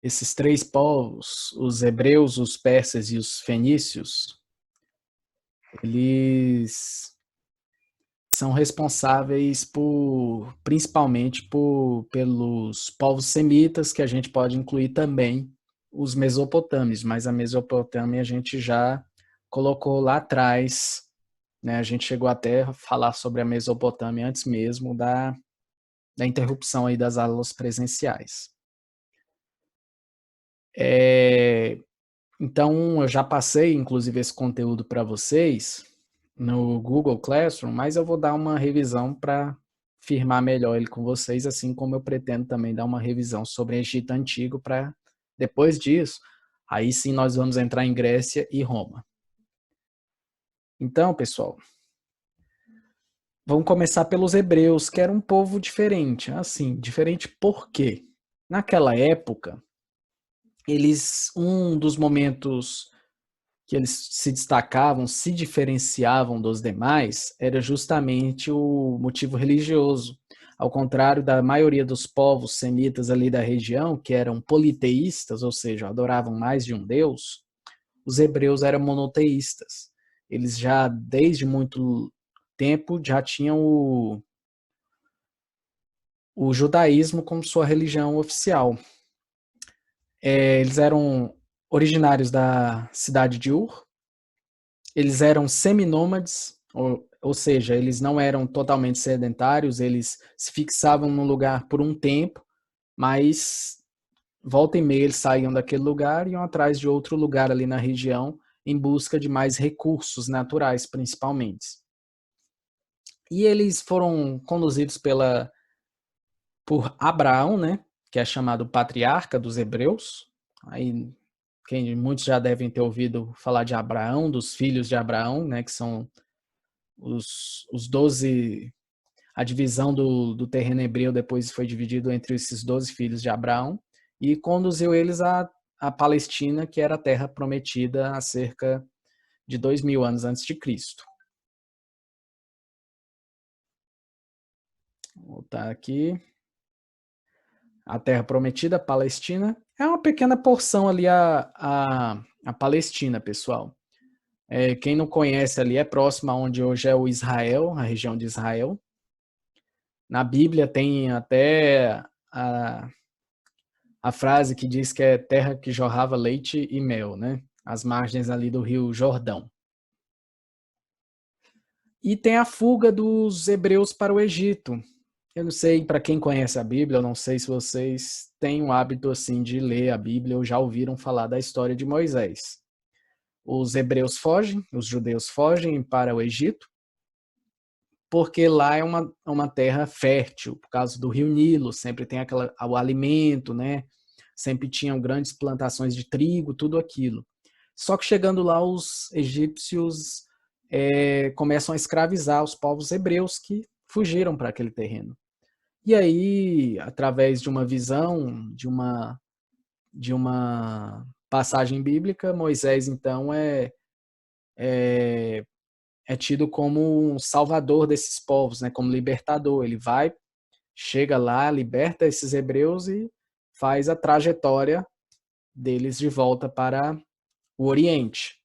Esses três povos, os hebreus, os persas e os fenícios, eles são responsáveis principalmente pelos povos semitas, que a gente pode incluir também os mesopotâmios, mas a Mesopotâmia a gente já colocou lá atrás, né? A gente chegou até a falar sobre a Mesopotâmia antes mesmo da interrupção aí das aulas presenciais. Então, eu já passei, inclusive, esse conteúdo para vocês no Google Classroom, mas eu vou dar uma revisão para firmar melhor ele com vocês, assim como eu pretendo também dar uma revisão sobre o Egito Antigo para, depois disso, aí sim nós vamos entrar em Grécia e Roma. Então, pessoal, vamos começar pelos hebreus, que era um povo diferente. Assim, diferente por quê? Naquela época, um dos momentos que eles se destacavam, se diferenciavam dos demais, era justamente o motivo religioso. Ao contrário da maioria dos povos semitas ali da região, que eram politeístas, ou seja, adoravam mais de um deus, os hebreus eram monoteístas. Eles já, desde muito tempo, já tinham o judaísmo como sua religião oficial. Eles eram originários da cidade de Ur, eles eram seminômades, ou seja, eles não eram totalmente sedentários, eles se fixavam num lugar por um tempo, mas volta e meia eles saíam daquele lugar e iam atrás de outro lugar ali na região em busca de mais recursos naturais, principalmente. E eles foram conduzidos por Abraão, né, que é chamado patriarca dos hebreus. Aí muitos já devem ter ouvido falar de Abraão, dos filhos de Abraão, né, que são os 12, a divisão do terreno hebreu depois foi dividido entre esses 12 filhos de Abraão e conduziu eles à Palestina, que era a terra prometida há cerca de 2000 anos antes de Cristo. Vou voltar aqui. A terra prometida, a Palestina, é uma pequena porção ali a Palestina, pessoal. Quem não conhece ali é próximo aonde hoje é o Israel, a região de Israel. Na Bíblia tem até a frase que diz que é terra que jorrava leite e mel, né? As margens ali do rio Jordão. E tem a fuga dos hebreus para o Egito. Eu não sei, para quem conhece a Bíblia, eu não sei se vocês têm o hábito assim de ler a Bíblia ou já ouviram falar da história de Moisés. Os hebreus fogem, os judeus fogem para o Egito, porque lá é uma terra fértil, por causa do rio Nilo, sempre tem o alimento, né? Sempre tinham grandes plantações de trigo, tudo aquilo. Só que chegando lá, os egípcios começam a escravizar os povos hebreus que fugiram para aquele terreno. E aí, através de uma visão, de uma passagem bíblica, Moisés, então, é tido como um salvador desses povos, né, como libertador. Ele vai, chega lá, liberta esses hebreus e faz a trajetória deles de volta para o Oriente.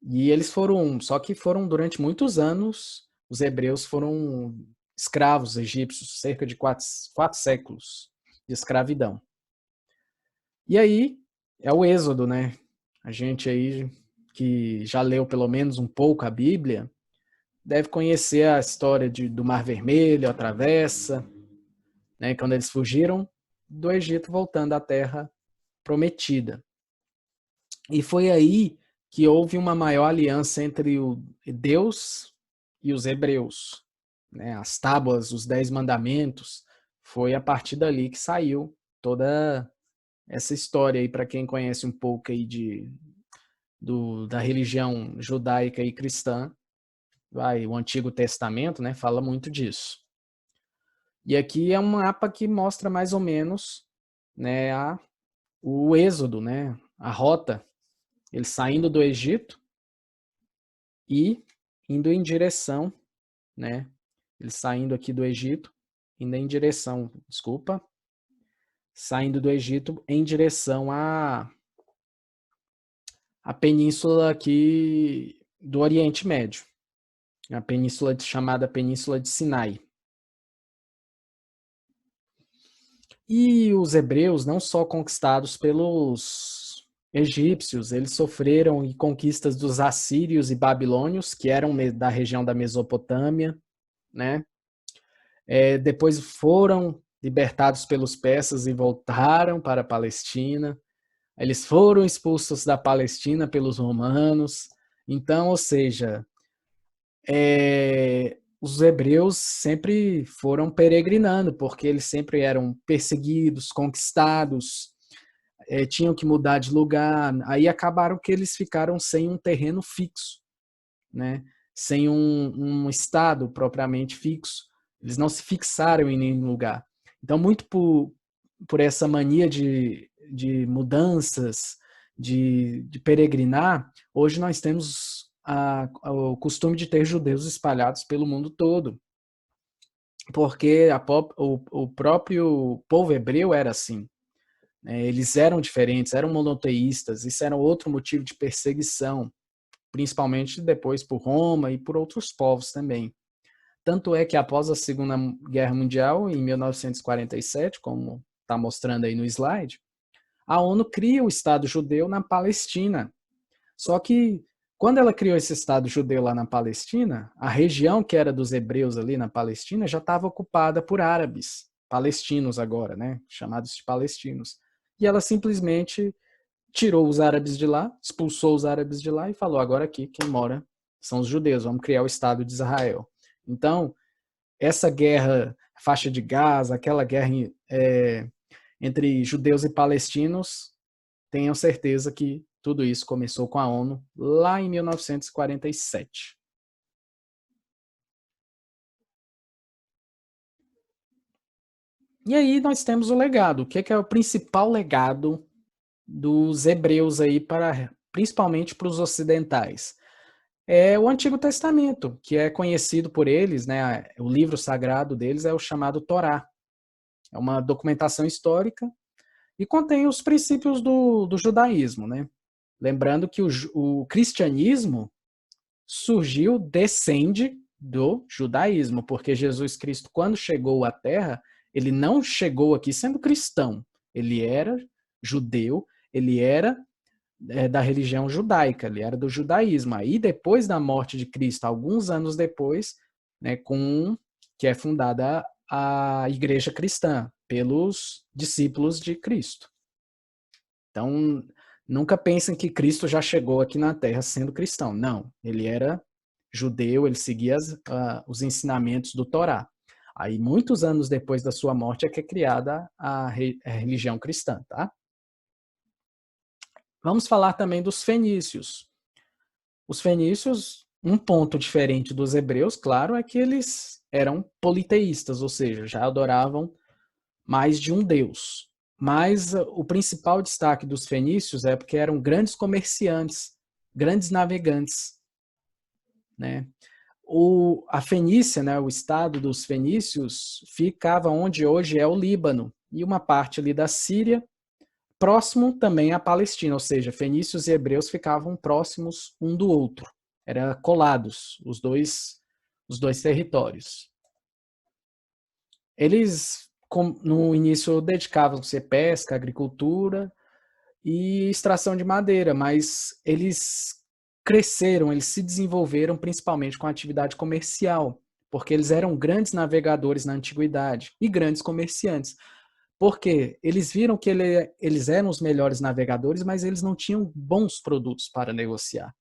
E eles foram, só que foram durante muitos anos, os hebreus foram escravos egípcios, cerca de quatro séculos de escravidão. E aí é o Êxodo, né? A gente aí que já leu pelo menos um pouco a Bíblia, deve conhecer a história do Mar Vermelho, a travessa, né? Quando eles fugiram do Egito voltando à Terra Prometida. E foi aí que houve uma maior aliança entre o Deus e os hebreus, né? As tábuas, os 10 mandamentos, foi a partir dali que saiu toda essa história aí para quem conhece um pouco aí da religião judaica e cristã, o Antigo Testamento, né, fala muito disso. E aqui é um mapa que mostra mais ou menos, né, o êxodo, né, a rota, eles saindo do Egito e indo em direção, né, eles saindo aqui do Egito, indo em direção, desculpa, saindo do Egito em direção à península aqui do Oriente Médio, a península chamada Península de Sinai. E os hebreus, não só conquistados pelos egípcios, eles sofreram conquistas dos assírios e babilônios, que eram da região da Mesopotâmia, né? Depois foram libertados pelos persas e voltaram para a Palestina. Eles foram expulsos da Palestina pelos romanos. Então, ou seja, os hebreus sempre foram peregrinando, porque eles sempre eram perseguidos, conquistados, tinham que mudar de lugar. Aí acabaram que eles ficaram sem um terreno fixo, né? Sem um estado propriamente fixo. Eles não se fixaram em nenhum lugar. Então, muito por essa mania de mudanças, de peregrinar, hoje nós temos o costume de ter judeus espalhados pelo mundo todo. Porque o próprio povo hebreu era assim. Eles eram diferentes, eram monoteístas, isso era outro motivo de perseguição, principalmente depois por Roma e por outros povos também. Tanto é que após a Segunda Guerra Mundial, em 1947, como está mostrando aí no slide, a ONU cria o Estado Judeu na Palestina. Só que quando ela criou esse Estado Judeu lá na Palestina, a região que era dos hebreus ali na Palestina já estava ocupada por árabes, palestinos agora, né? Chamados de palestinos. E ela simplesmente tirou os árabes de lá, expulsou os árabes de lá e falou: agora aqui quem mora são os judeus, vamos criar o Estado de Israel. Então, essa guerra, faixa de Gaza, aquela guerra entre judeus e palestinos, tenham certeza que tudo isso começou com a ONU lá em 1947. E aí nós temos o legado. O que é o principal legado dos hebreus aí, principalmente para os ocidentais? É o Antigo Testamento, que é conhecido por eles, né? O livro sagrado deles é o chamado Torá. É uma documentação histórica e contém os princípios do judaísmo, né? Lembrando que o cristianismo descende do judaísmo, porque Jesus Cristo, quando chegou à Terra, ele não chegou aqui sendo cristão. Ele era judeu, ele era da religião judaica, ele era do judaísmo. Aí, depois da morte de Cristo, alguns anos depois, né, que é fundada a Igreja Cristã, pelos discípulos de Cristo. Então, nunca pensem que Cristo já chegou aqui na Terra sendo cristão. Não, ele era judeu, ele seguia os ensinamentos do Torá. Aí, muitos anos depois da sua morte, é que é criada a religião cristã, tá? Vamos falar também dos fenícios. Os fenícios, um ponto diferente dos hebreus, claro, é que eles eram politeístas, ou seja, já adoravam mais de um deus. Mas o principal destaque dos fenícios é porque eram grandes comerciantes, grandes navegantes, né? A Fenícia, né, o estado dos fenícios, ficava onde hoje é o Líbano e uma parte ali da Síria, próximo também à Palestina, ou seja, fenícios e hebreus ficavam próximos um do outro, eram colados os dois territórios. Eles no início dedicavam-se a pesca, agricultura e extração de madeira, mas eles cresceram, eles se desenvolveram principalmente com a atividade comercial, porque eles eram grandes navegadores na antiguidade e grandes comerciantes. Porque eles viram que eles eram os melhores navegadores, mas eles não tinham bons produtos para negociar.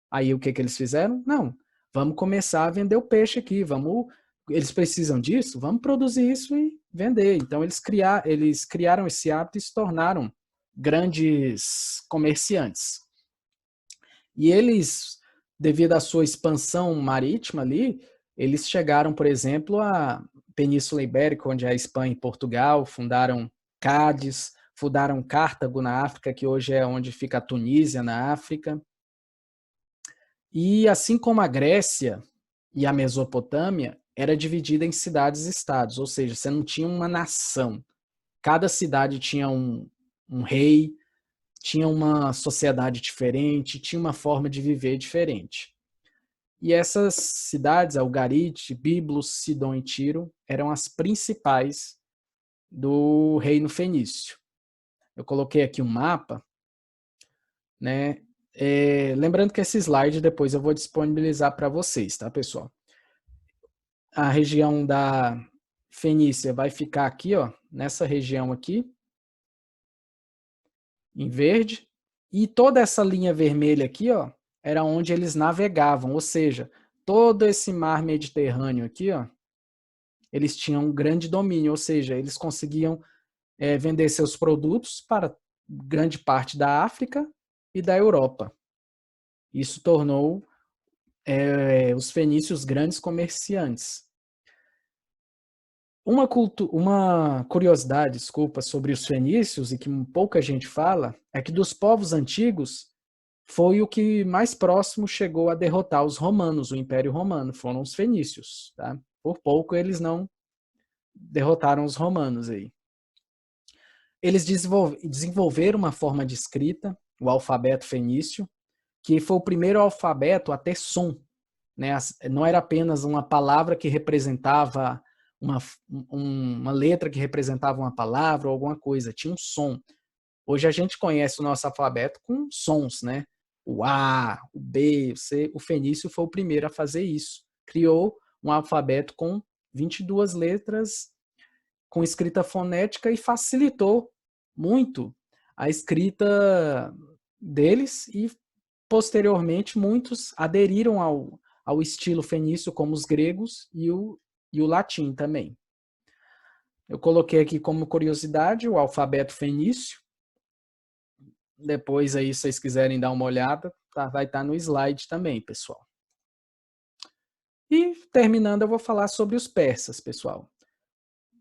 Aí o que eles fizeram? Não, vamos começar a vender o peixe aqui, eles precisam disso, vamos produzir isso e vender. Então eles criaram esse hábito e se tornaram grandes comerciantes. E eles, devido à sua expansão marítima ali, eles chegaram, por exemplo, à Península Ibérica, onde é a Espanha e Portugal, fundaram Cádiz, fundaram Cartago na África, que hoje é onde fica a Tunísia, na África. E assim como a Grécia e a Mesopotâmia, era dividida em cidades-estados, ou seja, você não tinha uma nação. cada cidade tinha um rei, tinha uma sociedade diferente, tinha uma forma de viver diferente. E essas cidades, Algarite, Biblos, Sidom e Tiro, eram as principais do reino fenício. Eu coloquei aqui um mapa, né? Lembrando que esse slide depois eu vou disponibilizar para vocês, tá, pessoal? A região da Fenícia vai ficar aqui, ó, nessa região aqui, em verde, e toda essa linha vermelha aqui, ó, era onde eles navegavam, ou seja, todo esse mar Mediterrâneo aqui, ó, eles tinham um grande domínio, ou seja, eles conseguiam vender seus produtos para grande parte da África e da Europa. Isso tornou os fenícios grandes comerciantes. Uma curiosidade, desculpa, sobre os fenícios e que pouca gente fala, é que dos povos antigos foi o que mais próximo chegou a derrotar os romanos, o Império Romano, foram os fenícios, tá? Por pouco eles não derrotaram os romanos aí. Eles desenvolveram uma forma de escrita, o alfabeto fenício, que foi o primeiro alfabeto a ter som, né? Não era apenas uma palavra que representava uma letra que representava uma palavra ou alguma coisa, tinha um som. Hoje a gente conhece o nosso alfabeto com sons, né? O A, o B, o C. O fenício foi o primeiro a fazer isso. Criou um alfabeto com 22 letras, com escrita fonética e facilitou muito a escrita deles e, posteriormente, muitos aderiram ao estilo fenício, como os gregos e o latim também. Eu coloquei aqui como curiosidade o alfabeto fenício. Depois aí, se vocês quiserem dar uma olhada, vai estar no slide também, pessoal. E terminando, eu vou falar sobre os persas, pessoal.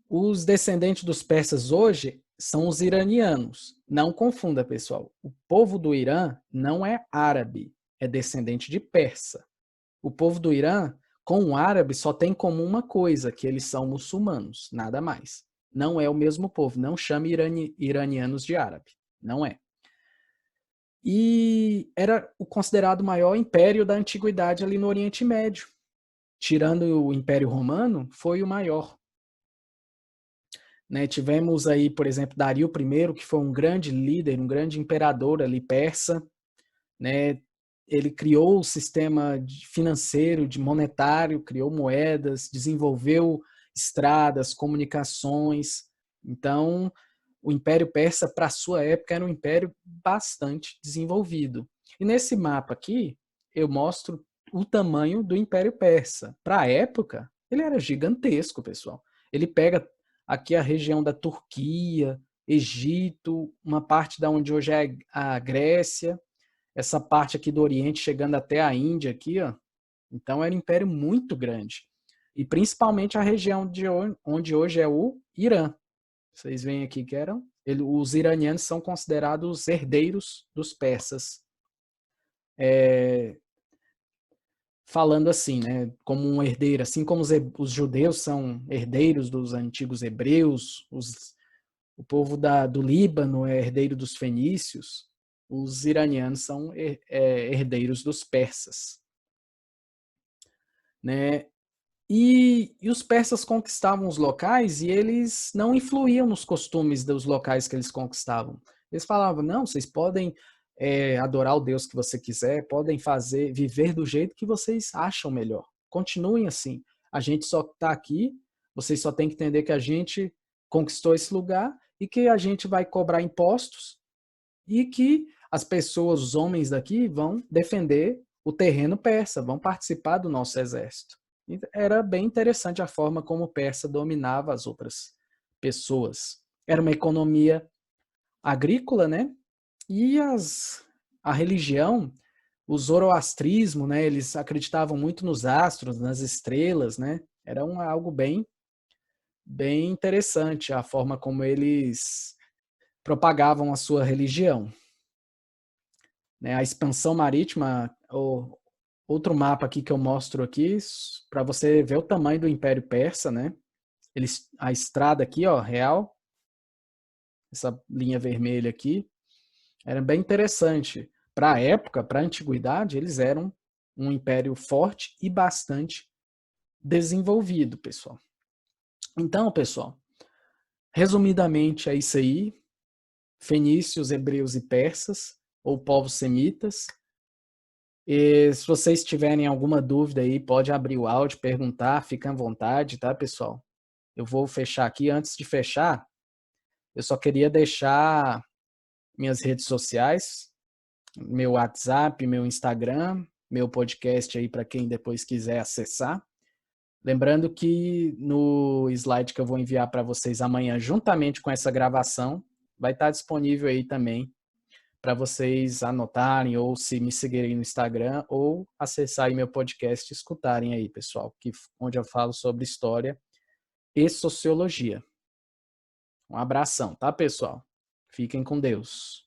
Os descendentes dos persas hoje são os iranianos. Não confunda, pessoal. O povo do Irã não é árabe, é descendente de persa. O povo do Irã, com o árabe, só tem em comum uma coisa, que eles são muçulmanos, nada mais. Não é o mesmo povo, não chame iranianos de árabe, não é. E era o considerado maior império da antiguidade ali no Oriente Médio. Tirando o Império Romano, foi o maior. Né, tivemos aí, por exemplo, Dario I, que foi um grande líder, um grande imperador ali persa, né? Ele criou o sistema financeiro, monetário, criou moedas, desenvolveu estradas, comunicações. Então, o Império Persa, para a sua época, era um império bastante desenvolvido. E nesse mapa aqui, eu mostro o tamanho do Império Persa. Para a época, ele era gigantesco, pessoal. Ele pega aqui a região da Turquia, Egito, uma parte da onde hoje é a Grécia, essa parte aqui do Oriente chegando até a Índia aqui, ó. Então era um império muito grande. E principalmente a região de onde hoje é o Irã. Vocês veem aqui que os iranianos são considerados herdeiros dos persas. Falando assim, né, como um herdeiro, assim como os judeus são herdeiros dos antigos hebreus, o povo do Líbano é herdeiro dos fenícios, os iranianos são herdeiros dos persas. Né? E os persas conquistavam os locais e eles não influíam nos costumes dos locais que eles conquistavam. Eles falavam, não, vocês podem adorar o Deus que você quiser, podem viver do jeito que vocês acham melhor. Continuem assim. A gente só está aqui, vocês só têm que entender que a gente conquistou esse lugar e que a gente vai cobrar impostos e que as pessoas, os homens daqui, vão defender o terreno persa, vão participar do nosso exército. Era bem interessante a forma como o persa dominava as outras pessoas. Era uma economia agrícola, né? E a religião, o zoroastrismo, né? Eles acreditavam muito nos astros, nas estrelas, né? Era algo bem interessante a forma como eles propagavam a sua religião. Né? A expansão marítima, outro mapa aqui que eu mostro aqui, para você ver o tamanho do Império Persa, né? A estrada aqui, ó, real, essa linha vermelha aqui, era bem interessante. Para a época, para a antiguidade, eles eram um império forte e bastante desenvolvido, pessoal. Então, pessoal, resumidamente é isso aí. Fenícios, hebreus e persas, ou povos semitas. E se vocês tiverem alguma dúvida aí, pode abrir o áudio, perguntar, fica à vontade, tá, pessoal? Eu vou fechar aqui. Antes de fechar, eu só queria deixar minhas redes sociais, meu WhatsApp, meu Instagram, meu podcast aí para quem depois quiser acessar. Lembrando que no slide que eu vou enviar para vocês amanhã, juntamente com essa gravação, vai estar disponível aí também para vocês anotarem ou se me seguirem no Instagram ou acessarem meu podcast e escutarem aí, pessoal, onde eu falo sobre história e sociologia. Um abração, tá, pessoal? Fiquem com Deus.